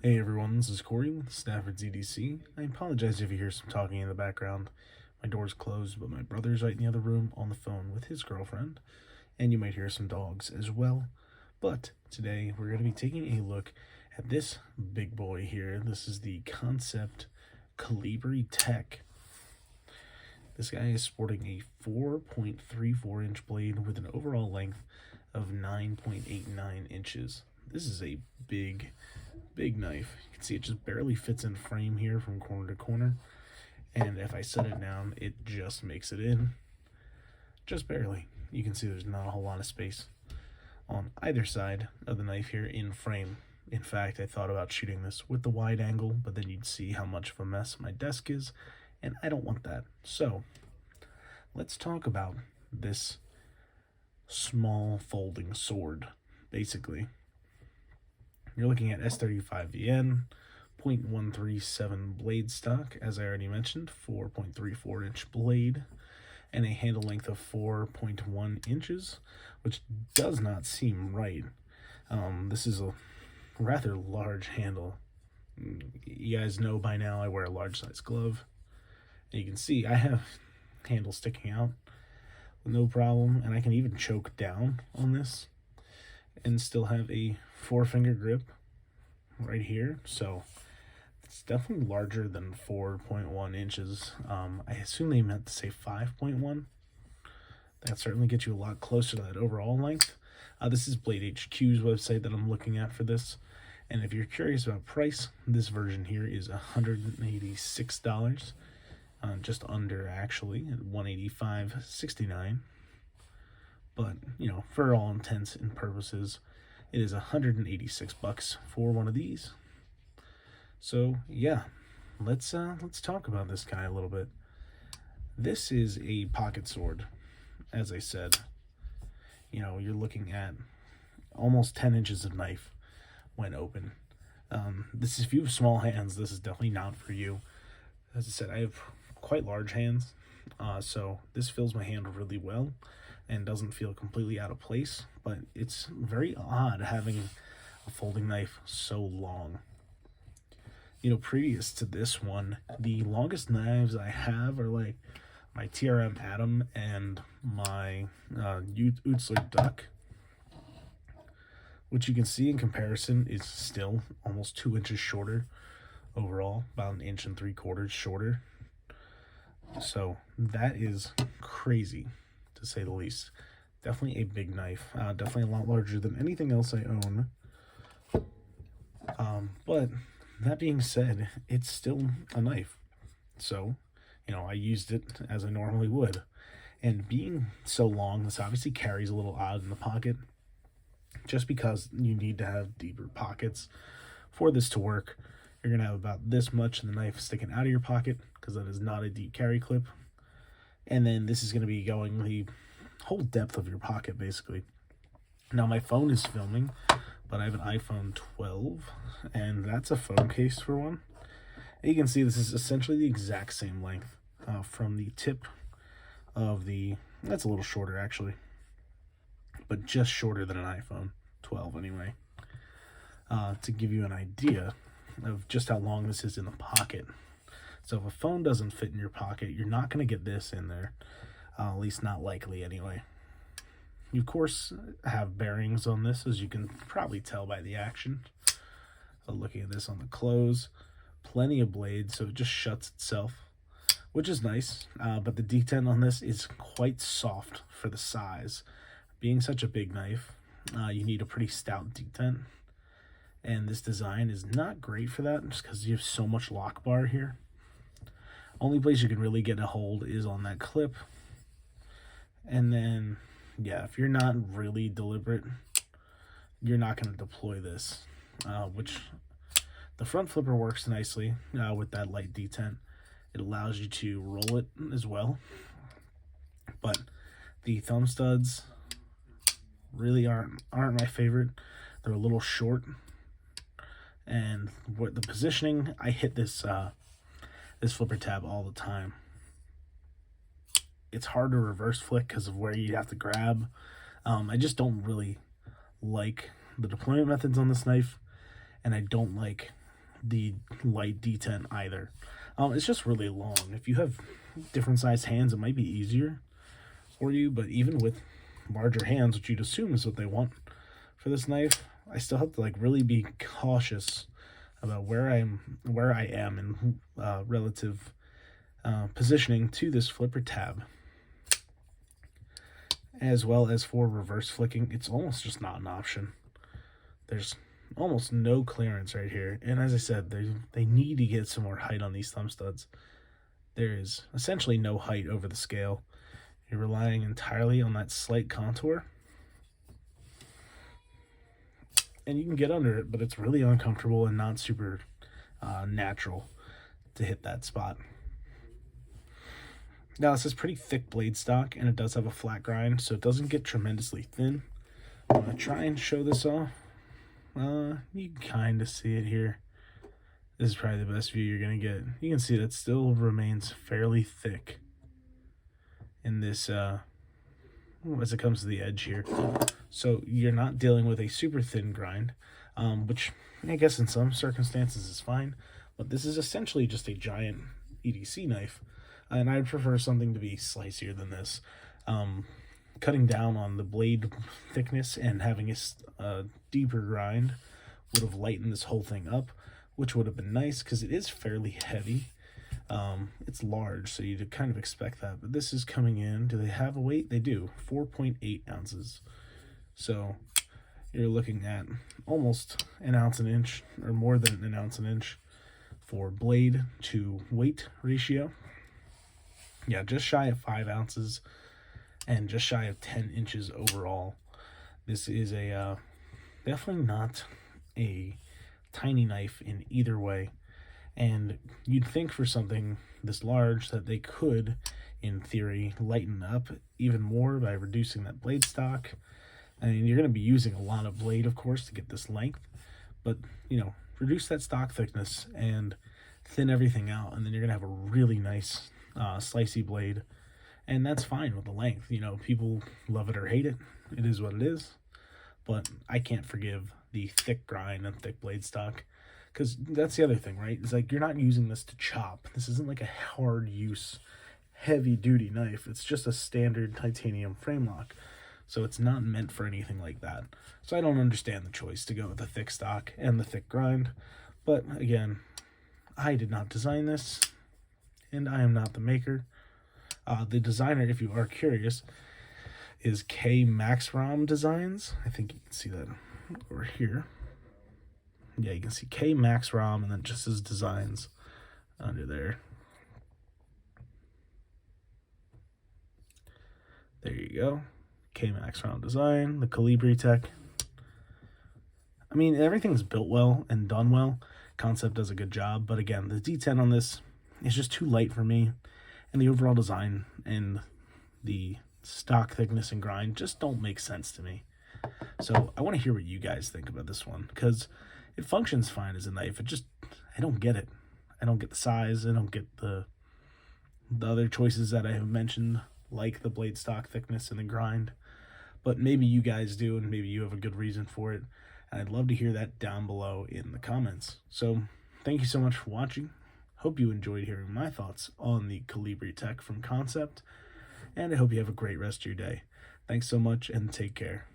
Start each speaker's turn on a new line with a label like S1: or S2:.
S1: Hey everyone, this is Corey with Stafford ZDC. I apologize if you hear some talking in the background. My door's closed, but my brother's right in the other room on the phone with his girlfriend, and you might hear some dogs as well. But today we're going to be taking a look at this big boy here. This is the Kansept Calibri Tech. This guy is sporting a 4.34 inch blade with an overall length of 9.89 inches. This is a big knife. You can see it just barely fits in frame here from corner to corner, and if I set it down, it just makes it in, just barely. You can see there's not a whole lot of space on either side of the knife here in frame. In fact, I thought about shooting this with the wide angle, but then you'd see how much of a mess my desk is, and I don't want that. So let's talk about this small folding sword. Basically, you're looking at S35VN, 0.137 blade stock, as I already mentioned, 4.34 inch blade, and a handle length of 4.1 inches, which does not seem right. This is a rather large handle. You guys know by now I wear a large size glove, and you can see I have handles sticking out with no problem, and I can even choke down on this and still have a 4-finger grip right here. So it's definitely larger than 4.1 inches. I assume they meant to say 5.1. That certainly gets you a lot closer to that overall length. This is Blade HQ's website that I'm looking at for this, and if you're curious about price, this version here is $186, just under actually, at $185.69. But, you know, for all intents and purposes, it is $186 for one of these. So, yeah, let's talk about this guy a little bit. This is a pocket sword, as I said. You know, you're looking at almost 10 inches of knife when open. This is, if you have small hands, this is definitely not for you. As I said, I have quite large hands, so this fills my hand really well and doesn't feel completely out of place, but it's very odd having a folding knife so long. You know, previous to this one, the longest knives I have are like my TRM Atom and my Utzler Duck, which you can see in comparison is still almost 2 inches shorter overall, about 1.75 inches shorter. So that is crazy, to say the least. Definitely a big knife. Definitely a lot larger than anything else I own. But that being said, it's still a knife. So, you know, I used it as I normally would. And being so long, this obviously carries a little odd in the pocket, just because you need to have deeper pockets for this to work. You're going to have about this much of the knife sticking out of your pocket, because that is not a deep carry clip. And then this is going to be going the whole depth of your pocket, basically. Now, my phone is filming, but I have an iPhone 12, and that's a phone case for one. And you can see this is essentially the exact same length from the tip of the... That's a little shorter, actually, but just shorter than an iPhone 12, anyway. To give you an idea of just how long this is in the pocket. So if a phone doesn't fit in your pocket, you're not going to get this in there, at least not likely anyway. You, of course, have bearings on this, as you can probably tell by the action. Looking at this on the close, plenty of blades, so it just shuts itself, which is nice, but the detent on this is quite soft for the size. Being such a big knife, you need a pretty stout detent. And this design is not great for that, just because you have so much lock bar here. Only place you can really get a hold is on that clip. And then, yeah, if you're not really deliberate, you're not going to deploy this. Which, the front flipper works nicely with that light detent. It allows you to roll it as well. But the thumb studs really aren't my favorite. They're a little short. And what the positioning, I hit this this flipper tab all the time. It's hard to reverse flick because of where you have to grab. I just don't really like the deployment methods on this knife, and I don't like the light D10 either. It's just really long. If you have different sized hands, it might be easier for you, but even with larger hands, which you'd assume is what they want for this knife, I still have to like really be cautious about where I am in relative positioning to this flipper tab. As well as for reverse flicking, it's almost just not an option. There's almost no clearance right here, and as I said, they need to get some more height on these thumb studs. There is essentially no height over the scale. You're relying entirely on that slight contour, and you can get under it, but it's really uncomfortable and not super natural to hit that spot. Now, this is pretty thick blade stock, and it does have a flat grind, so it doesn't get tremendously thin. I'm going to try and show this off. You can kind of see it here. This is probably the best view you're going to get. You can see that it still remains fairly thick in this, as it comes to the edge here. So you're not dealing with a super thin grind, which I guess in some circumstances is fine, but this is essentially just a giant EDC knife. And I'd prefer something to be slicier than this. Cutting down on the blade thickness and having a deeper grind would have lightened this whole thing up, which would have been nice because it is fairly heavy. It's large, so you'd kind of expect that. But this is coming in. Do they have a weight? They do. 4.8 ounces. So you're looking at almost an ounce an inch, or more than an ounce an inch, for blade to weight ratio. Yeah, just shy of 5 ounces and just shy of 10 inches overall. This is a definitely not a tiny knife in either way. And you'd think for something this large that they could, in theory, lighten up even more by reducing that blade stock. I mean, you're going to be using a lot of blade, of course, to get this length. But, you know, reduce that stock thickness and thin everything out, and then you're going to have a really nice slicey blade, and that's fine with the length. You know, people love it or hate it. It is what it is. But I can't forgive the thick grind and thick blade stock, because that's the other thing, right? It's like you're not using this to chop. This isn't like a hard use, heavy duty knife. It's just a standard titanium frame lock. So it's not meant for anything like that. So I don't understand the choice to go with the thick stock and the thick grind. But again, I did not design this, and I am not the maker. The designer, if you are curious, is K Maxrom Designs. I think you can see that over here. Yeah, you can see K Maxrom and then just his designs under there. There you go. K Maxrom Design, the Calibri Tech. I mean, everything's built well and done well. Kansept does a good job, but again, the D10 on this is just too light for me, and the overall design and the stock thickness and grind just don't make sense to me. So I want to hear what you guys think about this one, because it functions fine as a knife. I don't get it. I don't get the size. I don't get the other choices that I have mentioned, like the blade stock thickness and the grind. But maybe you guys do, and maybe you have a good reason for it. And I'd love to hear that down below in the comments. So thank you so much for watching. Hope you enjoyed hearing my thoughts on the Calibri Tech from Kansept. And I hope you have a great rest of your day. Thanks so much, and take care.